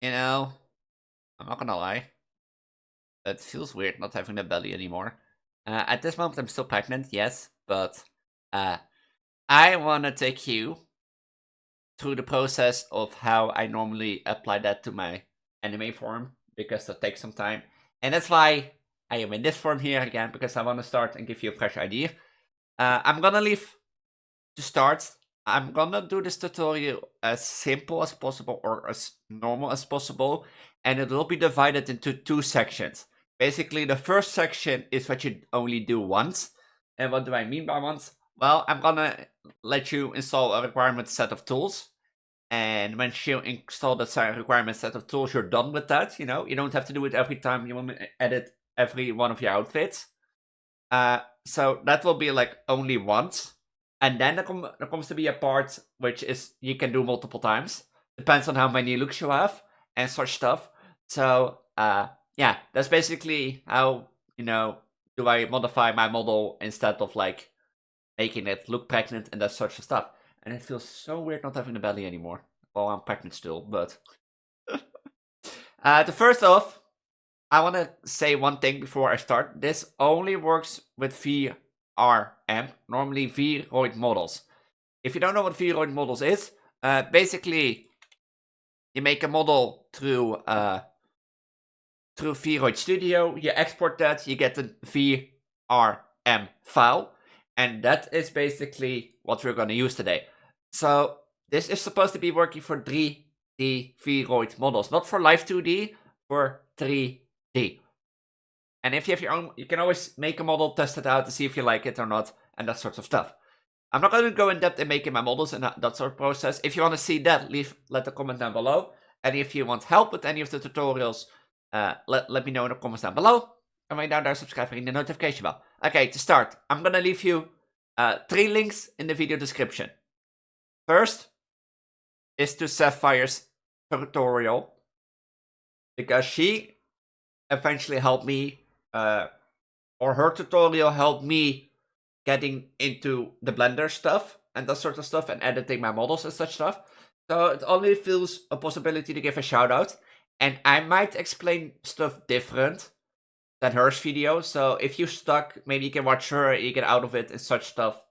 You know, I'm not gonna lie. It feels weird not having a belly anymore. At this moment, I'm still pregnant, yes, but I wanna take you through the process of how I normally apply that to my anime form, because that takes some time. And that's why I am in this form here again, because I want to start and give you a fresh idea. I'm gonna leave to start. I'm gonna do this tutorial as simple as possible or as normal as possible, and it will be divided into 2 sections. Basically, the first section is what you only do once. And what do I mean by once? Well, I'm gonna let you install a requirement set of tools. And once you install that requirement set of tools, you're done with that. You know, you don't have to do it every time you want to edit every one of your outfits. So that will be like only once. And then there comes to be a part which is you can do multiple times. Depends on how many looks you have and such stuff. So yeah, that's basically how, do I modify my model instead of like making it look pregnant and that such stuff. And it feels so weird not having a belly anymore. Well, I'm pregnant still, but the first off, I want to say one thing before I start. This only works with VRM, normally Vroid models. If you don't know what Vroid models is, basically you make a model through Vroid Studio, you export that, you get a VRM file, and that is basically what we're going to use today. So this is supposed to be working for 3D Vroid models, not for live 2D, for 3D. And if you have your own, you can always make a model, test it out to see if you like it or not, and that sort of stuff. I'm not going to go in depth in making my models and that sort of process. If you want to see that, let a comment down below. And if you want help with any of the tutorials, let me know in the comments down below. And right down there, subscribe and ring the notification bell. Okay, to start, I'm going to leave you 3 links in the video description. First is to Sayfire's tutorial, because she eventually helped me, or her tutorial helped me getting into the Blender stuff and that sort of stuff and editing my models and such stuff. So it only feels a possibility to give a shout out. And I might explain stuff different than her video. So if you're stuck, maybe you can watch her, you get out of it and such stuff,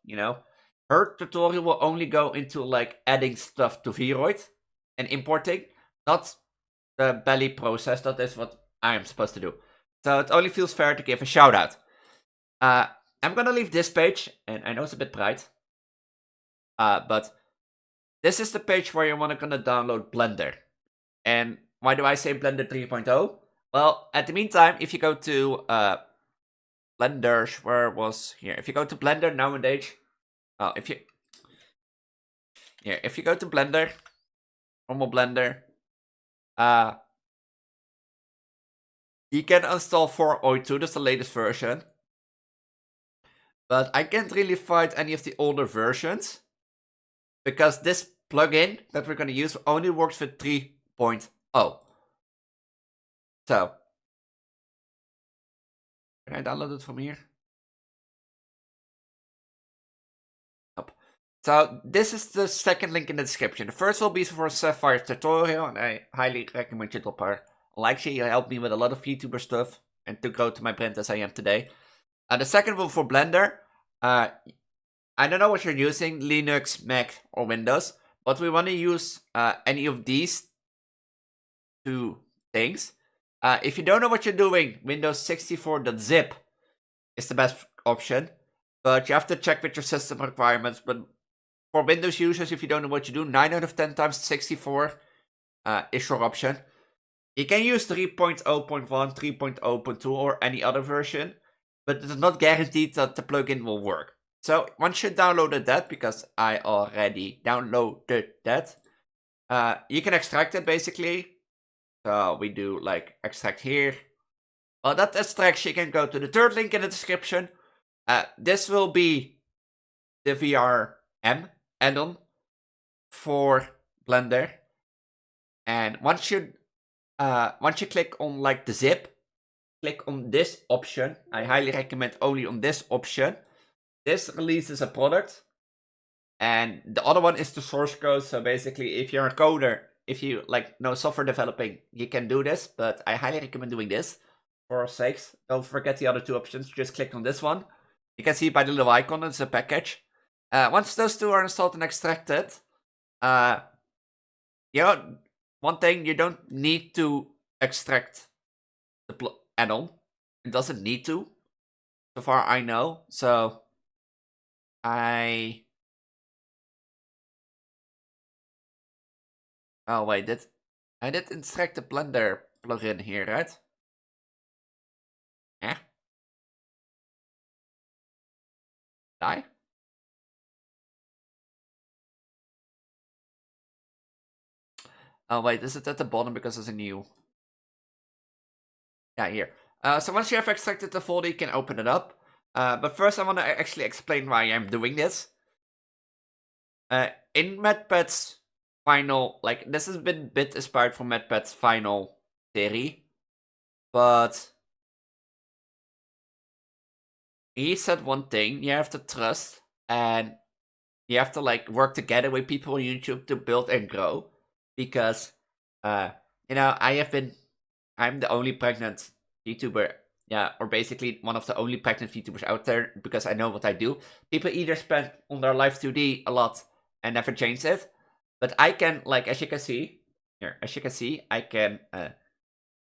Her tutorial will only go into like adding stuff to Vroid and importing, not the belly process. That is what I am supposed to do. So it only feels fair to give a shout out. I'm gonna leave this page, and I know it's a bit bright, but this is the page where you're gonna download Blender. And why do I say Blender 3.0? Well, at the meantime, if you go to Blender's, where was here? If you go to Blender nowadays, if you go to Blender, normal Blender, you can install 4.02, that's the latest version. But I can't really find any of the older versions, because this plugin that we're going to use only works with 3.0. So, can I download it from here? Nope. So, this is the second link in the description. The first will be for Sayfire Tutioral, and I highly recommend you to like she helped me with a lot of VTuber stuff and to grow to my brand as I am today. The second one for Blender. I don't know what you're using, Linux, Mac, or Windows, but we want to use any of these 2 things. If you don't know what you're doing, Windows 64.zip is the best option, but you have to check with your system requirements. But for Windows users, if you don't know what you do, 9 out of 10 times 64 is your option. You can use 3.0.1, 3.0.2, or any other version, but it's not guaranteed that the plugin will work. So once you downloaded that, because I already downloaded that, you can extract it basically. So we do like extract here. Well, that extraction, you can go to the 3rd link in the description. This will be the VRM add-on for Blender. And once you click on like the zip, click on this option. I highly recommend only on this option. This releases a product, and the other one is the source code. So basically, if you're a coder if you like know software developing, you can do this, but I highly recommend doing this for sakes. Don't forget the other two options. Just click on this one. You can see by the little icon, it's a package. Once those two are installed and extracted, one thing, you don't need to extract the add-on. It doesn't need to, so far I know. So oh wait, I did extract the Blender plugin here, right? Yeah. Die? Oh wait, is it at the bottom because it's a new? Yeah, here. So once you have extracted the folder, you can open it up. But first I want to actually explain why I'm doing this. In Mattpass final, like, this has been a bit inspired from Mattpass final theory, but he said one thing: you have to trust, and you have to like work together with people on YouTube to build and grow. Because, I'm the only pregnant VTuber, or basically one of the only pregnant VTubers out there, because I know what I do. People either spend on their life 2D a lot and never change it, but I can, like, as you can see, I can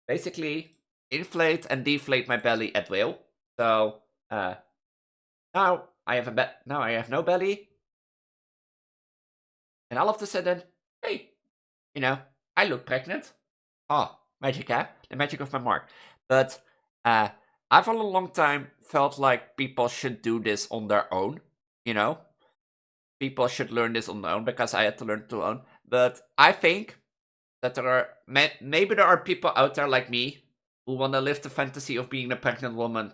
basically inflate and deflate my belly at will. So, now I have no belly, and all of a sudden, hey, I look pregnant. Oh, magic, huh? The magic of my mark. But I've for a long time felt like people should do this on their own. People should learn this on their own, because I had to learn to own. But I think that maybe there are people out there like me who want to live the fantasy of being a pregnant woman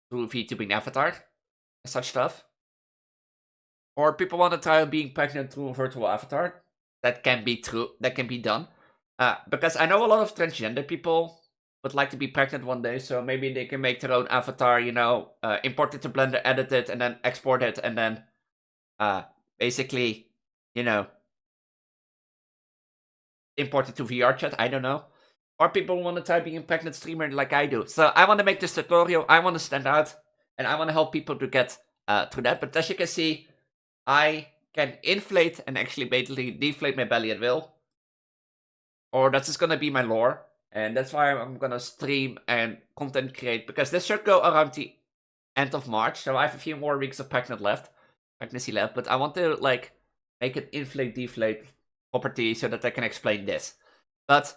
through VTubing avatar and such stuff. Or people want to try being pregnant through a virtual avatar. That can be true. That can be done. Because I know a lot of transgender people would like to be pregnant one day, so maybe they can make their own avatar, import it to Blender, edit it, and then export it, and then basically, import it to VR chat. I don't know. Or people want to try being a pregnant streamer like I do. So I want to make this tutorial. I want to stand out, and I want to help people to get through that. But as you can see, I can inflate and actually basically deflate my belly at will. Or that's just gonna be my lore. And that's why I'm gonna stream and content create, because this should go around the end of March. So I have a few more weeks of pregnancy left. But I want to like make it inflate deflate property so that I can explain this. But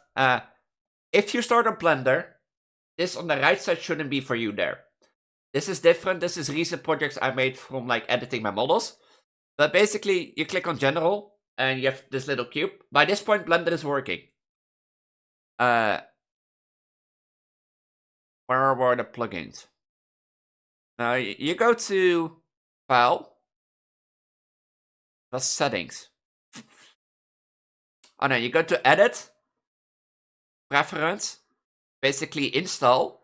if you start on Blender, this on the right side shouldn't be for you there. This is different. This is recent projects I made from like editing my models. But basically, you click on General, and you have this little cube. By this point, Blender is working. Where were the plugins? Now, you go to File, that's Settings. Oh no, you go to Edit, Preference, basically Install.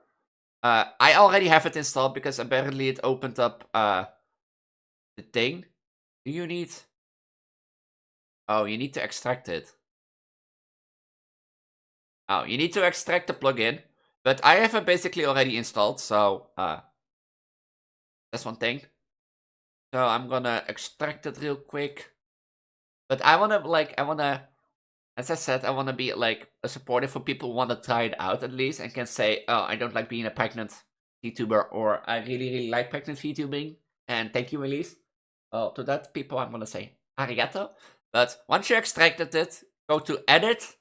I already have it installed because apparently it opened up the thing. Do you need... Oh, you need to extract it. Oh, you need to extract the plugin. But I have it basically already installed, so that's one thing. So I'm gonna extract it real quick. But as I said, I wanna be like a supportive for people who wanna try it out at least, and can say, oh, I don't like being a pregnant VTuber, or I really, really like pregnant VTubing, and thank you, Elise. Well, to that people, I'm gonna say arigato. But once you extracted it, go to Edit.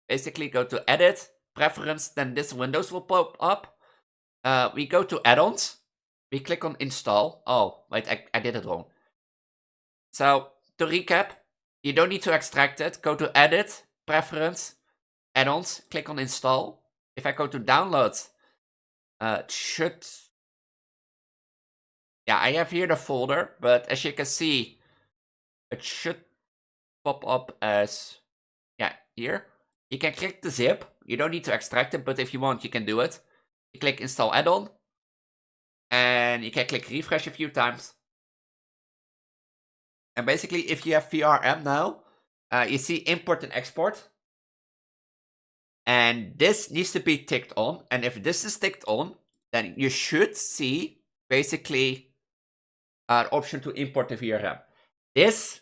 Basically, go to Edit, Preference, then this Windows will pop up. We go to Add-ons. We click on Install. Oh, wait, I did it wrong. So, to recap, you don't need to extract it. Go to Edit, Preference, Add-ons, click on Install. If I go to Download, it should... Yeah, I have here the folder, but as you can see, it should pop up as... Yeah, here. You can click the zip. You don't need to extract it, but if you want, you can do it. You click Install Add-on. And you can click refresh a few times. And basically, if you have VRM now, you see import and export. And this needs to be ticked on. And if this is ticked on, then you should see basically an option to import the VRM. This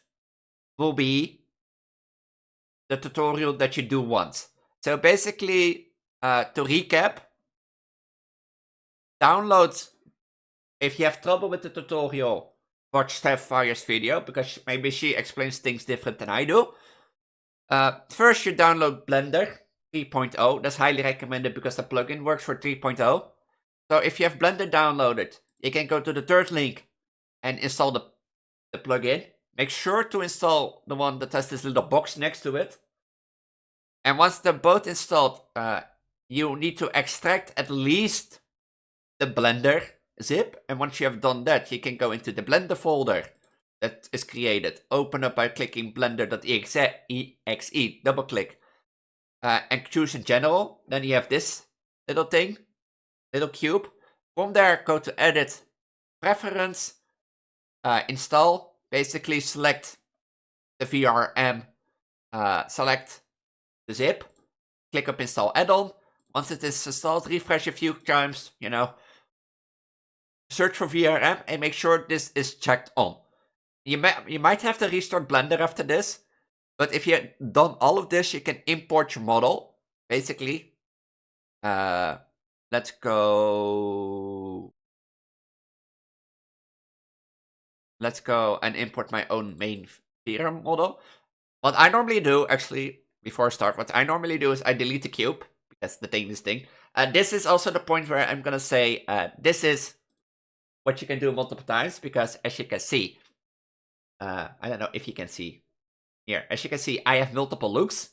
will be the tutorial that you do once. So basically, to recap, download, if you have trouble with the tutorial, watch Sayfire's video, because maybe she explains things different than I do. First, you download Blender 3.0. That's highly recommended because the plugin works for 3.0. So if you have Blender downloaded, you can go to the third link and install the plugin. Make sure to install the one that has this little box next to it. And once they're both installed, you need to extract at least the Blender zip. And once you have done that, you can go into the Blender folder that is created. Open up by clicking blender.exe, double click, and choose in general. Then you have this little thing, little cube. From there, go to edit, preference, install. Basically select the VRM, select the zip, click up install add-on. Once it is installed, refresh a few times, search for VRM and make sure this is checked on. You might have to restart Blender after this, but if you've done all of this, you can import your model. Basically, let's go and import my own main VRM model. What I normally do, actually, before I start, what I normally do is I delete the cube, because the thing is thing. This is also the point where I'm gonna say, this is what you can do multiple times, because as you can see, I don't know if you can see here, as you can see, I have multiple looks.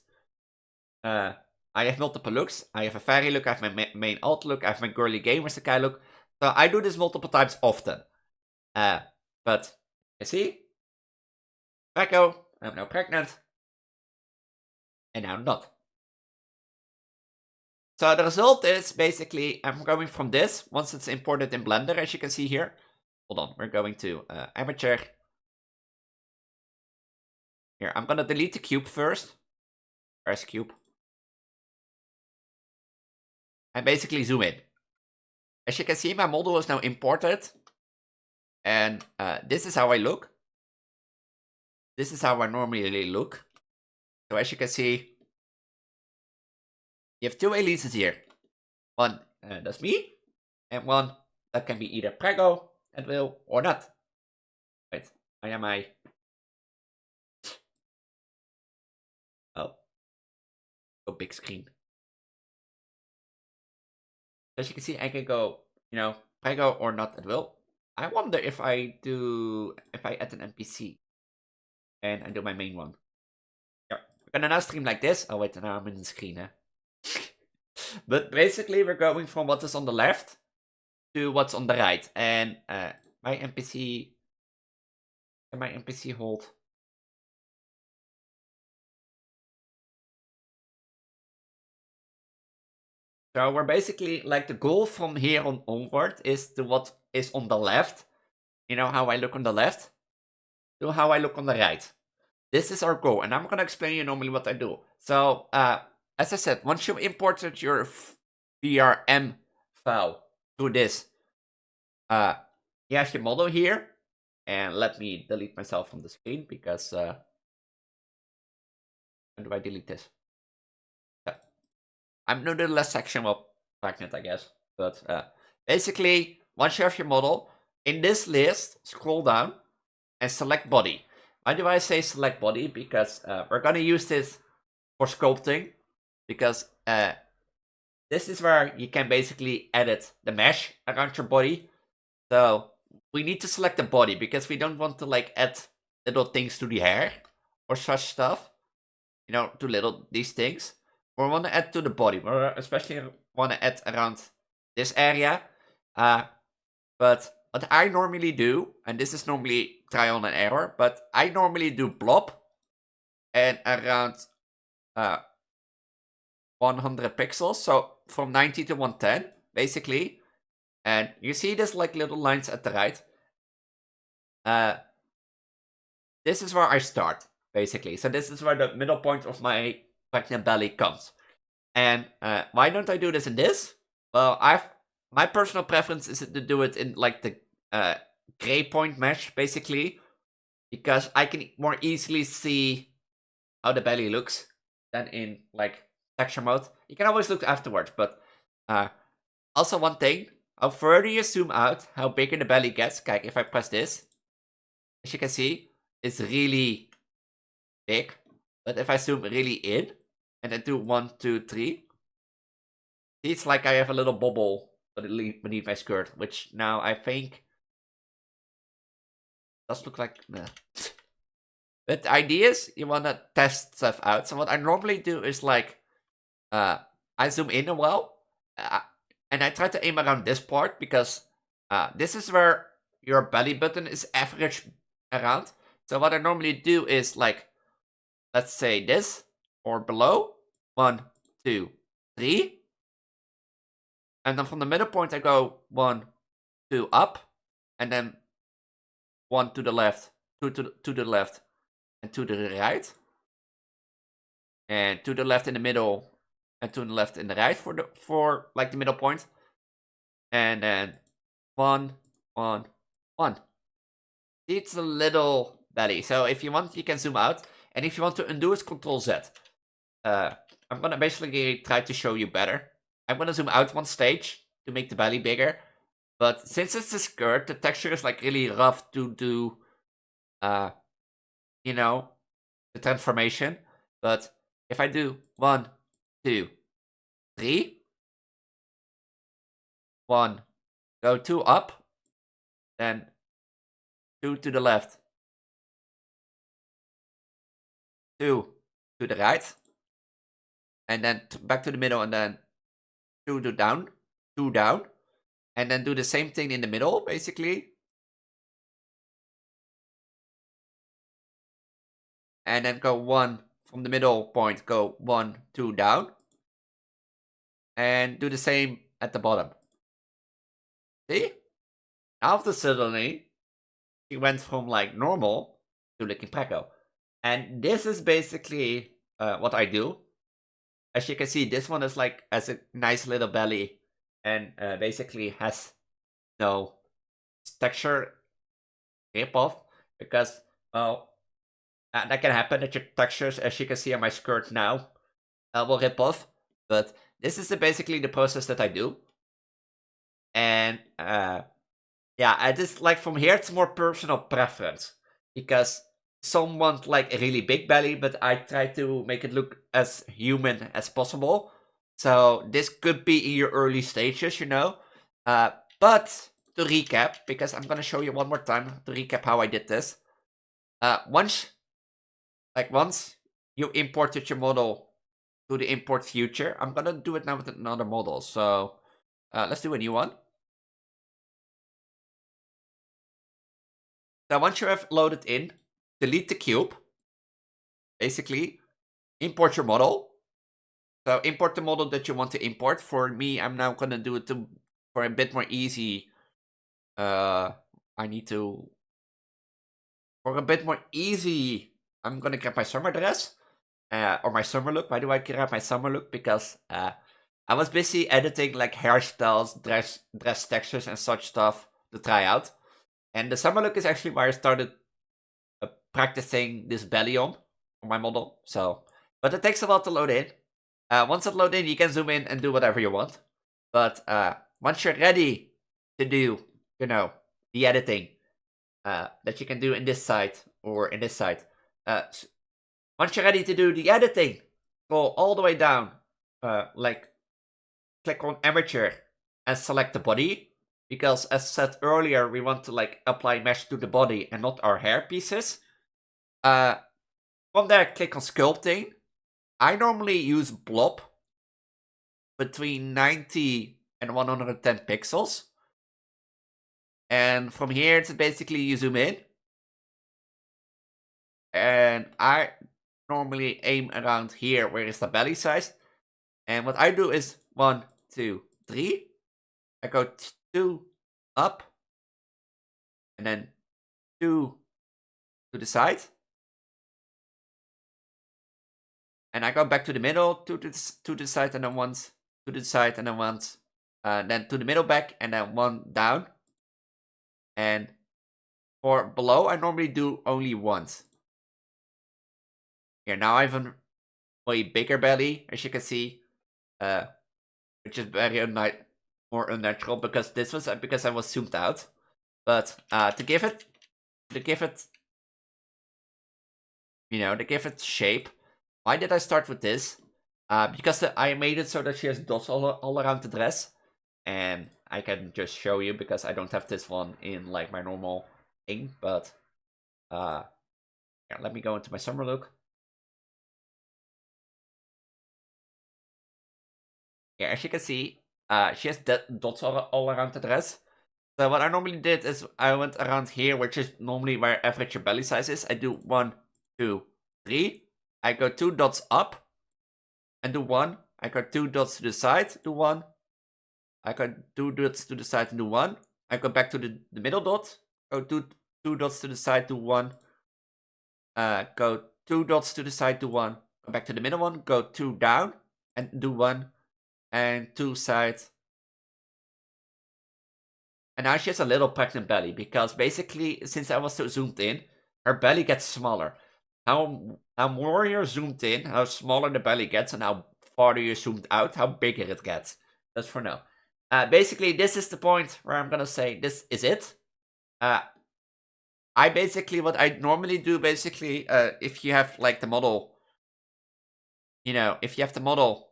I have a fairy look, I have my main alt look, I have my girly gamer Sakai look. So I do this multiple times often. But you see, Preggo, I'm now pregnant, and now not. So the result is basically I'm going from this once it's imported in Blender, as you can see here. Hold on, we're going to amateur. Here, I'm gonna delete the cube first. Where's cube? And basically zoom in. As you can see, my model is now imported. And this is how I look. This is how I normally look. So as you can see, you have two Elises here. One that's me, and one that can be either Preggo, at will, or not. Wait, I am I. Oh, big screen. As you can see, I can go, Preggo or not at will. I wonder if I add an NPC and I do my main one. Yeah, we're gonna now stream like this. Oh wait, now I'm in the screen, eh? But basically, we're going from what is on the left to what's on the right, and my NPC. Can my NPC hold? So we're basically like the goal from here on onward is to what is on the left. You know how I look on the left, to how I look on the right. This is our goal, and I'm gonna explain you normally what I do. So, as I said, once you've imported your VRM file through this, you have your model here, and let me delete myself from the screen because how do I delete this? Yeah. I'm doing the last section of pregnant, I guess, but basically, once you have your model in this list, scroll down and select body. Why do I say select body? Because we're gonna use this for sculpting, because this is where you can basically edit the mesh around your body. So we need to select the body because we don't want to like add little things to the hair or such stuff. To these things. We want to add to the body. We especially want to add around this area. But what I normally do, and this is normally trial and error, but I normally do blob and around 100 pixels, so from 90 to 110, basically. And you see this like little lines at the right. This is where I start. basically. So this is where the middle point of my pregnant belly comes. And why don't I do this in this? Well, my personal preference is to do it in like the gray point mesh, basically, because I can more easily see how the belly looks than in like texture mode. You can always look afterwards, but also one thing, how further you zoom out, how bigger the belly gets. Like if I press this, as you can see, it's really big. But if I zoom really in and then do 1, 2, 3, it's like I have a little bubble beneath my skirt, which now I think does look like. Nah. But the idea is you want to test stuff out. So what I normally do is like, I zoom in a while, and I try to aim around this part because this is where your belly button is average around. So what I normally do is like, let's say this or below, 1, 2, 3. And then from the middle point, I go 1, 2 up, and then 1 to the left, 2 to the left, and 2 to the right, and to the left in the middle, and to the left in the right for like the middle point, and then 1, 1, 1. It's a little belly. So if you want, you can zoom out, and if you want to undo it, Control Z. I'm gonna basically try to show you better. I'm gonna zoom out one stage to make the belly bigger. But since it's a skirt, the texture is like really rough to do, you know, the transformation. But if I do 1, 2, 3, 1, go 2 up, then 2 to the left, 2 to the right, and then back to the middle, and then 2 to down, 2 down, and then do the same thing in the middle, basically. And then go 1 from the middle point, go 1, 2 down. And do the same at the bottom. See? After suddenly, he went from like normal to looking Preggo. And this is basically what I do. As you can see, this one is like has a nice little belly and basically has no texture rip off because, well, that can happen that your textures, as you can see on my skirt now, will rip off. But this is basically the process that I do. And yeah, I just like from here it's more personal preference because some want like a really big belly, but I try to make it look as human as possible. So this could be in your early stages, you know. But to recap, because I'm gonna show you one more time to recap how I did this. Once you imported your model to the import future, I'm gonna do it now with another model. So let's do a new one. So once you have loaded in, delete the cube. Basically, import your model. So import the model that you want to import. For me, I'm now gonna do it for a bit more easy. For a bit more easy, I'm gonna grab my summer dress. Or my summer look. Why do I grab my summer look? Because I was busy editing like hairstyles, dress textures and such stuff to try out. And the summer look is actually where I started practicing this belly on my model. So, but it takes a while to load in. Once it loads in, you can zoom in and do whatever you want. But once you're ready to do, you know, the editing that you can do in this site or in this site, once you're ready to do the editing, go all the way down, like click on amateur and select the body. Because as said earlier, we want to like apply mesh to the body and not our hair pieces. From there, click on sculpting. I normally use blob between 90 and 110 pixels. And from here, it's basically you zoom in. And I normally aim around here where is the belly size. And what I do is 1, 2, 3. I go 2 up. And then 2 to the side. And I go back to the middle, to the side, and then once, to the side, and then once, then to the middle back, and then one down. And for below, I normally do only once. Here, now I have a way bigger belly, as you can see, which is very more unnatural, because this was because I was zoomed out. But to give it, you know, to give it shape, why did I start with this? Because I made it so that she has dots all around the dress, and I can just show you because I don't have this one in like my normal thing. But yeah, let me go into my summer look. Yeah, as you can see, she has dots all around the dress. So what I normally did is I went around here, which is normally where average your belly size is. I do 1, 2, 3. I go 2 dots up and do 1. I go 2 dots to the side, do 1. I go 2 dots to the side and do 1. I go back to the middle dot, go 2 dots to the side, do 1. Go 2 dots to the side, do 1. Go back to the middle one, go 2 down and do 1. And 2 sides. And now she has a little pregnant belly, because basically, since I was so zoomed in, her belly gets smaller. How more you're zoomed in, how smaller the belly gets, and how farther you're zoomed out, how bigger it gets. That's for now. Basically, this is the point where I'm gonna say this is it. What I normally do, basically, if you have like the model, you know, if you have the model,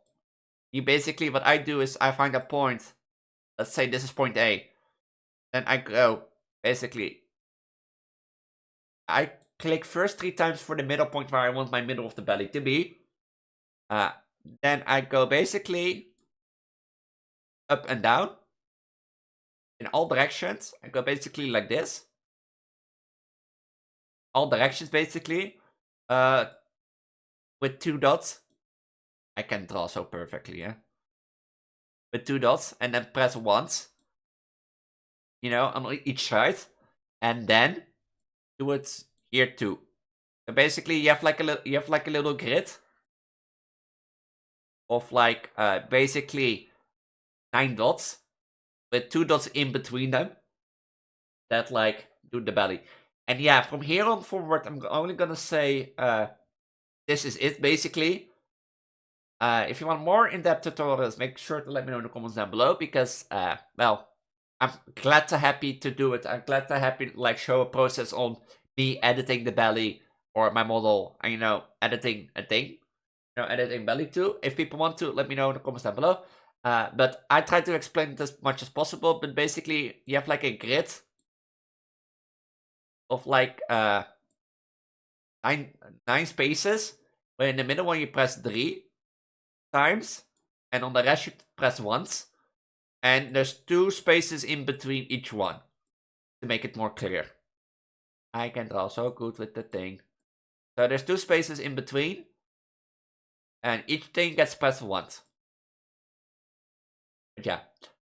you basically, what I do is I find a point. Let's say this is point A. Then I go, basically, I click first 3 times for the middle point where I want my middle of the belly to be. Then I go basically up and down in all directions. I go basically like this. All directions, basically. With 2 dots. I can draw so perfectly, yeah? With 2 dots, and then press once. You know, on each side. And then do it here too. So basically, you have like a little grid of like basically 9 dots with 2 dots in between them that like do the belly. And yeah, from here on forward, I'm only gonna say this is it basically. If you want more in-depth tutorials, make sure to let me know in the comments down below, because well, I'm glad to happy to do it. I'm glad to happy like show a process on me editing the belly or my model, and you know, editing a thing, you know, editing belly too. If people want to, let me know in the comments down below. But I try to explain it as much as possible. But basically, you have like a grid of like 9 spaces, where in the middle one you press 3 times, and on the rest you press once. And there's 2 spaces in between each one to make it more clear. I can draw so good with the thing. So there's 2 spaces in between, and each thing gets pressed once. But yeah.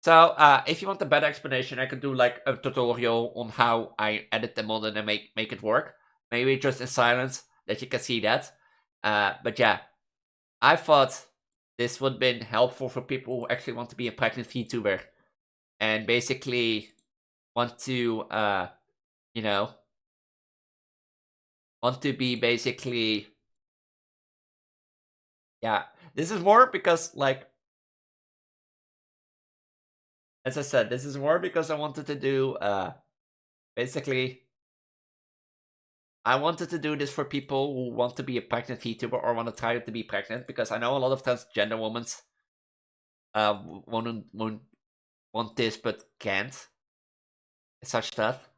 So if you want a better explanation, I could do like a tutorial on how I edit the model and make it work. Maybe just in silence, that you can see that. But yeah, I thought this would have been helpful for people who actually want to be a pregnant VTuber and basically want to, you know, want to be basically, yeah. This is more because, like, as I said, this is more because I wanted to do, basically, I wanted to do this for people who want to be a pregnant VTuber or want to try to be pregnant, because I know a lot of transgender women want this but can't. Such stuff.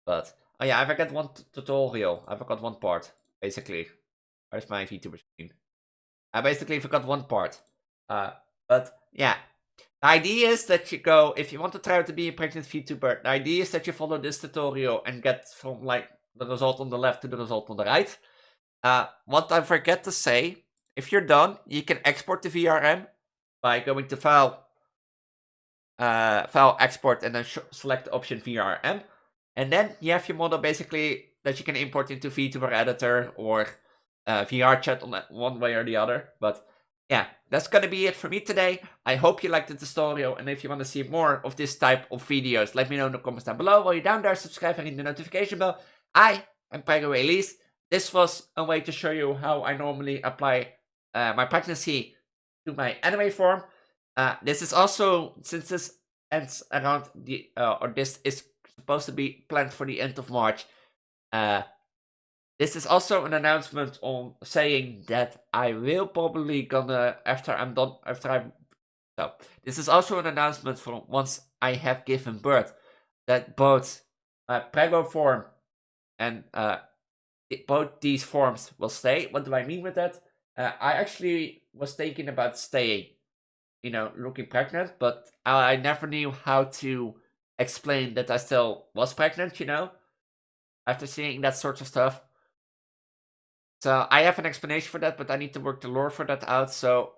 But oh yeah, I forgot one tutorial. I forgot one part, basically. Where's my VTuber screen? I basically forgot one part. But yeah. The idea is that you go, if you want to try to be a pregnant VTuber, the idea is that you follow this tutorial and get from like the result on the left to the result on the right. What I forget to say, if you're done, you can export the VRM by going to file export, and then select the option VRM. And then you have your model basically that you can import into Vtuber editor or VR chat on one way or the other. But yeah, that's gonna be it for me today. I hope you liked the tutorial, and if you want to see more of this type of videos, let me know in the comments down below. While you're down there, subscribe and ring the notification bell. I am Preggo Elise. This was a way to show you how I normally apply my pregnancy to my anime form. This is also, since this ends around the, or this is supposed to be planned for the end of March, this is also an announcement on saying that I will probably gonna, this is also an announcement for once I have given birth, that both Preggo form and both these forms will stay. What do I mean with that? I actually was thinking about staying, looking pregnant, but I never knew how to explain that I still was pregnant, after seeing that sort of stuff. So I have an explanation for that, but I need to work the lore for that out. So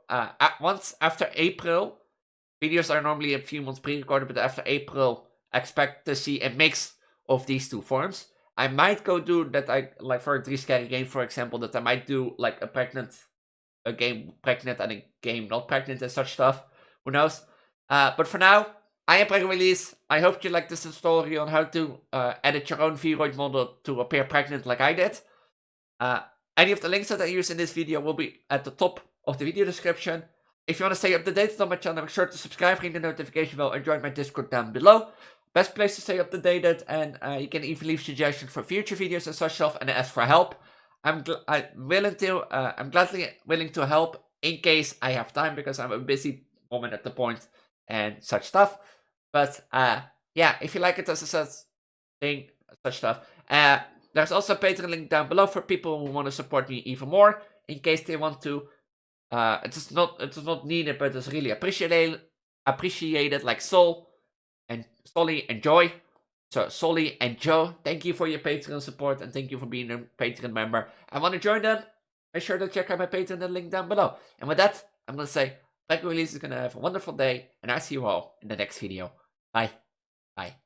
once after April, videos are normally a few months pre-recorded, but after April, I expect to see a mix of these two forms. I might go do that, like for a 3 scary game, for example, that I might do like a game pregnant and a game not pregnant and such stuff. Who knows? But for now, I am Preggo Elise. I hope you liked this tutorial on how to edit your own Vroid model to appear pregnant like I did. Any of the links that I use in this video will be at the top of the video description. If you want to stay up to date on my channel, make sure to subscribe, ring the notification bell, and join my Discord down below. Best place to stay up to date, and you can even leave suggestions for future videos and such stuff, and ask for help. I'm gladly willing to help in case I have time, because I'm a busy woman at the point and such stuff. But yeah, if you like it as a such stuff, there's also a Patreon link down below for people who want to support me even more, in case they want to. It's not needed, but it's really appreciated, like Solly and Joy. So Solly and Joe, thank you for your Patreon support, and thank you for being a Patreon member. I want to join them. Make sure to check out my Patreon link down below. And with that, I'm gonna say, Preggo Elise is gonna have a wonderful day, and I'll see you all in the next video. Bye. Bye.